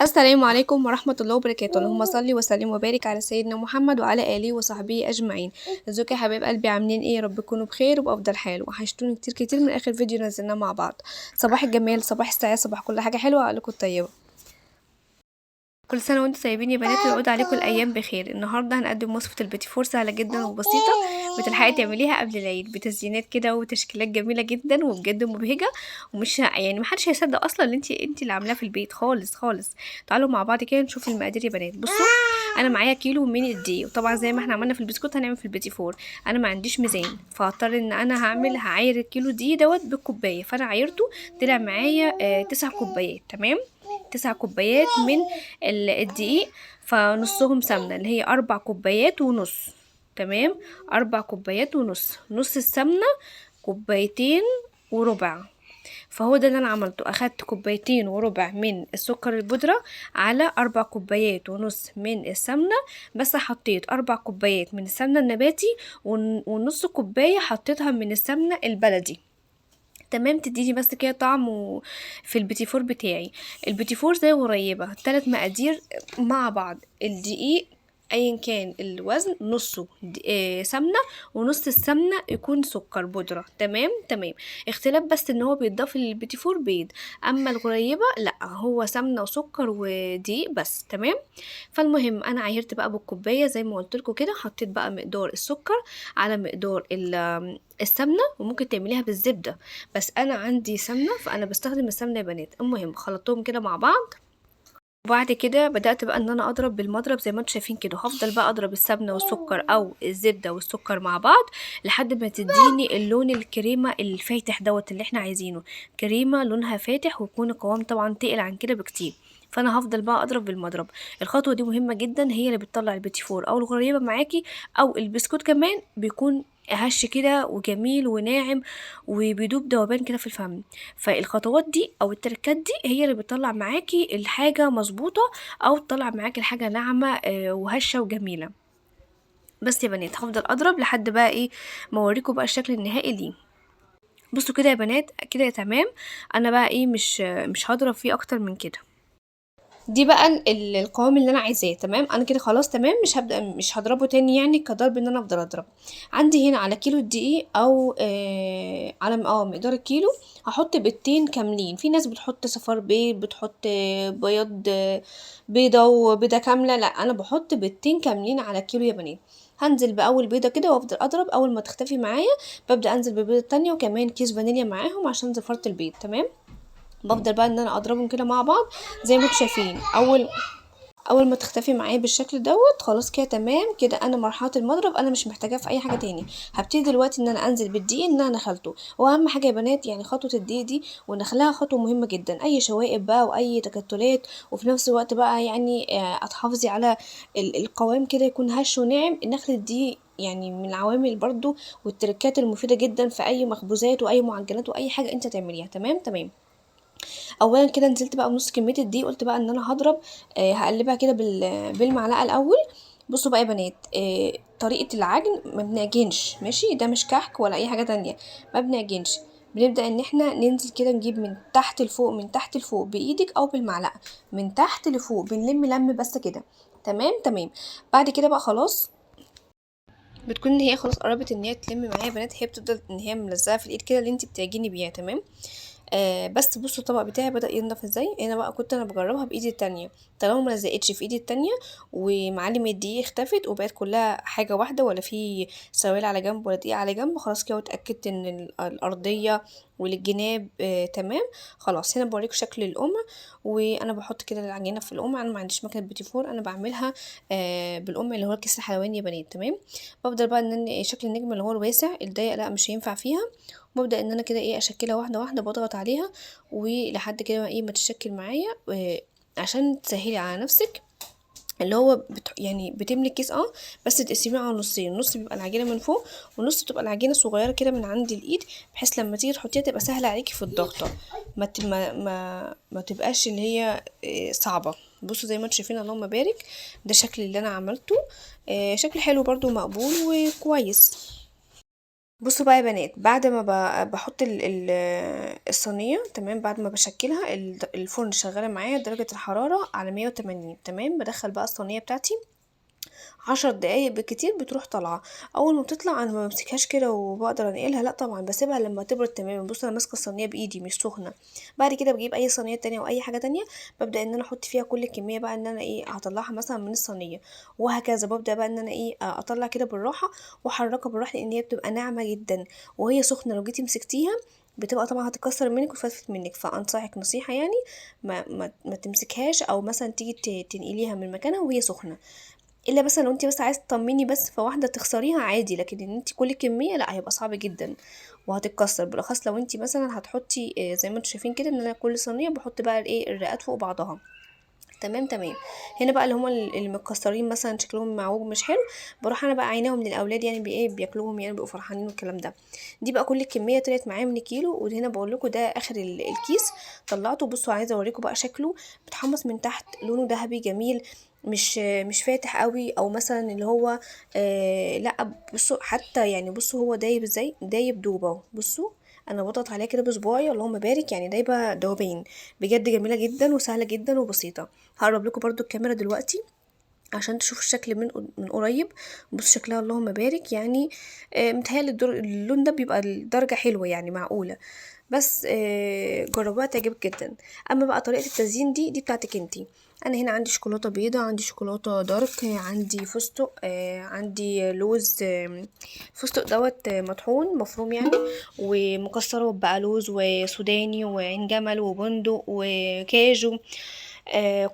السلام عليكم ورحمة الله وبركاته. اللهم صل وسلم وبارك على سيدنا محمد وعلى آله وصحبه أجمعين. ازيكم يا حبايب قلبي، عاملين ايه؟ يا رب تكونوا بخير وبأفضل حال. وحشتوني كتير كتير من آخر فيديو نزلناه مع بعض. صباح الجمال، صباح السعادة، صباح كل حاجة حلوة، عقلكم طيبة. كل سنة وانتم طيبين يا بنات، ويعود عليكم الأيام بخير. النهاردة هنقدم وصفة البيتي فور، سهلة جدا وبسيطة، بتلحقي تعمليها قبل العيد بتزيينات كده وتشكيلات جميلة جدا وبجد مبهجة. ومش يعني محدش هيصدق أصلا ان انت اللي عاملاها في البيت خالص خالص. تعالوا مع بعض كده نشوف المقادير يا بنات. بصوا، انا معايا كيلو من الدقيق، وطبعا زي ما احنا عملنا في البسكوت هنعمل في البيتي فور. انا ما عنديش ميزان، فهضطر ان انا هعاير الكيلو دي بالكوبايه، فانا عايرته طلع معايا 9 كوبايات. تمام، 9 كوبايات من الدقيق، فنصهم سمنة اللي هي 4 كوبايات ونص. تمام، 4 كوبايات ونص. نص السمنة كوبايتين وربع. فهو ده اللي انا عملته، اخدت كوبايتين وربع من السكر البودرة على 4 كوبايات ونص من السمنة. بس حطيت 4 كوبايات من السمنة النباتي ونص كوباية حطيتها من السمنة البلدي. تمام، تديني بس كده طعم في البيتي فور بتاعي. البيتي فور زي قريبة 3 مقادير مع بعض. الدقيق ايا كان الوزن نصه سمنة، ونص السمنة يكون سكر بودرة. تمام تمام، اختلاف بس ان هو بيتضاف للبيتي فور بيض، اما الغريبة لا، هو سمنة وسكر ودقيق بس. تمام، فالمهم انا عايرت بقى بالكوباية زي ما قلت لكم كده، حطيت بقى مقدار السكر على مقدار السمنة، وممكن تعمليها بالزبدة، بس انا عندي سمنه فانا بستخدم السمنه يا بنات. المهم خلطتهم كده مع بعض، وبعد كده بدأت بقى ان انا اضرب بالمضرب زي ما انتم شايفين كده. هفضل بقى اضرب السمنه والسكر او الزبده والسكر مع بعض لحد ما تديني اللون الكريمه الفاتح اللي احنا عايزينه، كريمه لونها فاتح، ويكون القوام طبعا تقل عن كده بكتير. فانا هفضل بقى اضرب بالمضرب. الخطوه دي مهمه جدا، هي اللي بتطلع البيتي فور او الغريبه معاكي، او البسكوت كمان بيكون هش كده وجميل وناعم وبيدوب دوبان كده في الفم. فالخطوات دي او التركات دي هي اللي بتطلع معاكي الحاجه مظبوطه، او تطلع معاكي الحاجه ناعمه وهشه وجميله. بس يا بنات هفضل اضرب لحد بقى ايه ما اوريكم بقى الشكل النهائي ليه. بصوا كده يا بنات، كده تمام. انا بقى ايه مش هضرب فيه اكتر من كده. دي بقى القوام اللي انا عايزاه. تمام، انا كده خلاص تمام، مش هضربه تاني يعني كضرب ان انا افضل اضرب. عندي هنا على كيلو الدقيق او على مقدار الكيلو هحط بيضتين كاملين. في ناس بتحط صفار بيض، بتحط بياض بيضه وبيضه كامله، لا انا بحط بيضتين كاملين على كيلو يا بنات. هنزل باول بيضه كده وافضل اضرب، اول ما تختفي معايا ببدا انزل بالبيضه التانية، وكمان كيس فانيليا معاهم عشان زفرت البيض. تمام، بفضل بقى ان انا اضربهم كده مع بعض زي ما انتم شايفين. اول ما تختفي معايا بالشكل خلاص كده تمام. كده انا مرحله المضرب انا مش محتاجاه في اي حاجه تاني. هبتدي دلوقتي ان انا انزل بالدقيق اللي انا نخلته. واهم حاجه يا بنات يعني خطوه الدقيق دي ونخلها خطوه مهمه جدا، اي شوائب بقى واي تكتلات، وفي نفس الوقت بقى يعني هتحافظي على القوام كده يكون هش وناعم. النخل دي يعني من العوامل برضو والتركات المفيده جدا في اي مخبوزات واي معجنات واي حاجه انت تعمليها. تمام تمام، اولا كده نزلت بقى بنص كميه الدقيق، قلت بقى ان انا هضرب هقلبها كده بالمعلقه الاول. بصوا بقى يا بنات، طريقه العجن ما بنعجنش، ماشي؟ ده مش كحك ولا اي حاجه تانية، ما بنعجنش. بنبدا ان احنا ننزل كده، نجيب من تحت لفوق، من تحت لفوق بايدك او بالمعلقه، من تحت لفوق بنلم بس كده. تمام تمام، بعد كده بقى خلاص بتكون ان هي خلاص قربت ان هي تلم معايا يا بنات. هي بتفضل ان هي ملزقه في الايد كده اللي انت بتعجني بيها. تمام، بس بصوا الطبق بتاعي بدأ ينضف ازاي. انا بقى كنت بجربها بايدي التانية، طالما ما لزقتش في ايدي التانية ومعالم الدقيق اختفت وبقت كلها حاجة واحدة، ولا في سوائل على جنب ولا دقيق على جنب، خلاص كده واتأكدت ان الأرضية والجناب تمام. خلاص هنا بوريكم شكل القمع، وانا بحط كده العجينة في القمع. انا ما عنديش مكنة بيتي فور، انا بعملها بالقمع اللي هو الكيس الحلواني يا بنات. تمام، بفضل بقى ان شكل النجم اللي هو الواسع الضيق لا مش هينفع فيها. وببدأ ان انا كده ايه اشكلها واحده واحده، بضغط عليها ولحد كده ايه ما تشكل معايا، عشان تسهلي على نفسك. اللي هو يعني بتملي الكيس بس تقسميه على نصين، نص بيبقى العجينه من فوق، ونص بتبقى العجينه صغيره كده من عند الايد، بحيث لما تيجي تحطيها تبقى سهله عليكي في الضغطه، ما تبقاش اللي هي صعبه. بصوا زي ما انتم شايفين، اللهم بارك، ده شكل اللي انا عملته. شكل حلو برضو مقبول وكويس. بصوا بقى يا بنات، بعد ما بحط الصينيه تمام، بعد ما بشكلها الفرن شغاله معايا درجه الحراره على 180 تمام. بدخل بقى الصينيه بتاعتي 10 دقايق بالكتير بتروح طالعه. اول ما بتطلع انا ما بمسكهاش كده وبقدر انقلها، لا طبعا بسيبها لما تبرد تماما. بص انا ماسكه الصينيه بايدي مش سخنه. بعد كده بجيب اي صينيه تانية او اي حاجه تانية، ببدا ان انا احط فيها كل الكميه بقى ان انا ايه هطلعها مثلا من الصينيه، وهكذا ببدا بقى ان انا ايه اطلع كده بالراحه واحركها بالراحه، لان هي بتبقى ناعمه جدا وهي سخنه. لو جيتي مسكتيها بتبقى طبعا هتتكسر منك وتفتفت منك، فانصحك نصيحه يعني ما تمسكهاش، او مثلا تيجي تنقليها من مكانها وهي سخنه. الا مثلا لو انت بس عايز تطمني بس فواحده تخسريها عادي، لكن ان انت كل كميه لا هيبقى صعب جدا وهتتكسر. بالاخص لو انت مثلا هتحطي زي ما انتم شايفين كده ان انا كل صينيه بحط بقى الايه الرقات فوق بعضها. تمام تمام. هنا بقى اللي هما اللي متكسرين مثلا شكلهم معوج مش حلو، بروح انا بقى عيناهم للاولاد يعني بايه بياكلوهم يعني بيبقوا فرحانين والكلام ده. دي بقى كل الكميه طلعت معايا من كيلو، وهنا بقول لكم ده اخر الكيس طلعته. بصوا عايزه اوريكم بقى شكله بتحمص من تحت، لونه ذهبي جميل، مش فاتح قوي او مثلا اللي هو لا. بصوا حتى يعني بصوا هو دايب ازاي، دايب دوبه اهو. بصوا انا بضغط عليها كده بصباعي اللهم بارك، يعني دايبه دوبين. بجد جميله جدا وسهله جدا وبسيطه. هقرب لكم برضو الكاميرا دلوقتي عشان تشوفوا الشكل من قريب. بص شكلها اللهم بارك يعني. متهيألي اللون ده بيبقى الدرجة حلوة يعني معقولة. بس جربوها تعجبك جدا. اما بقى طريقة التزيين دي بتاعتك انتي. انا هنا عندي شوكولاتة بيضة، عندي شوكولاتة دارك، عندي فستق، عندي لوز، فستق دوت مطحون مفروم يعني، ومكسرات بقى لوز وسوداني وعين جمل وبندق وكاجو.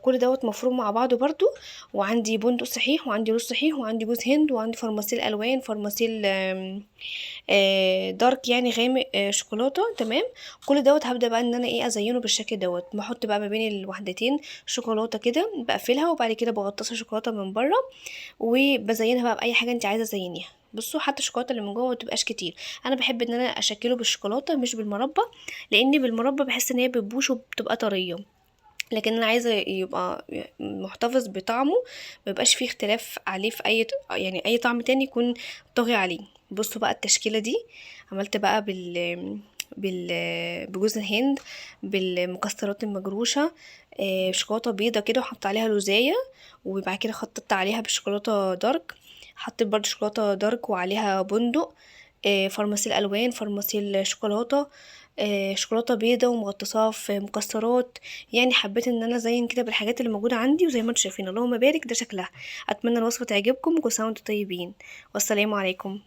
كل دوت مفروم مع بعضه برضو. وعندي بندق صحيح وعندي لوز صحيح وعندي جوز هند وعندي فرماسيل الوان، فرماسيل دارك يعني غامق، شوكولاته تمام. كل دوت هبدا بقى ان انا ايه ازينه بالشكل دوت. بحط بقى ما بين الوحدتين شوكولاته كده بقفلها، وبعد كده بغطسها شوكولاته من بره، وبزينها بقى باي حاجه انت عايزه تزينيها. بصوا حتى الشوكولاته اللي من جوه متبقاش كتير. انا بحب ان انا اشكله بالشوكولاته مش بالمربى، لان بالمربى بحس ان هي بتبوش وبتبقى طريه، لكن انا عايزه يبقى محتفظ بطعمه، ميبقاش فيه اختلاف عليه في يعني اي طعم تاني يكون طاغي عليه. بصوا بقى التشكيله دي عملت بقى بال بجوز الهند، بالمكسرات المجروشه، شوكولاته بيضه كده وحط عليها لوزايه، وبعد كده خططت عليها بالشوكولاته دارك. حطيت برضو شوكولاته دارك وعليها بندق، فرماسيل الوان، فرماسيل شوكولاته، شوكولاته بيضه ومغطساها في مكسرات. يعني حبيت ان انا ازين كده بالحاجات اللي موجوده عندي، وزي ما انتم شايفين اللهم بارك ده شكلها. اتمنى الوصفه تعجبكم، وكل سنه وانتم طيبين، والسلام عليكم.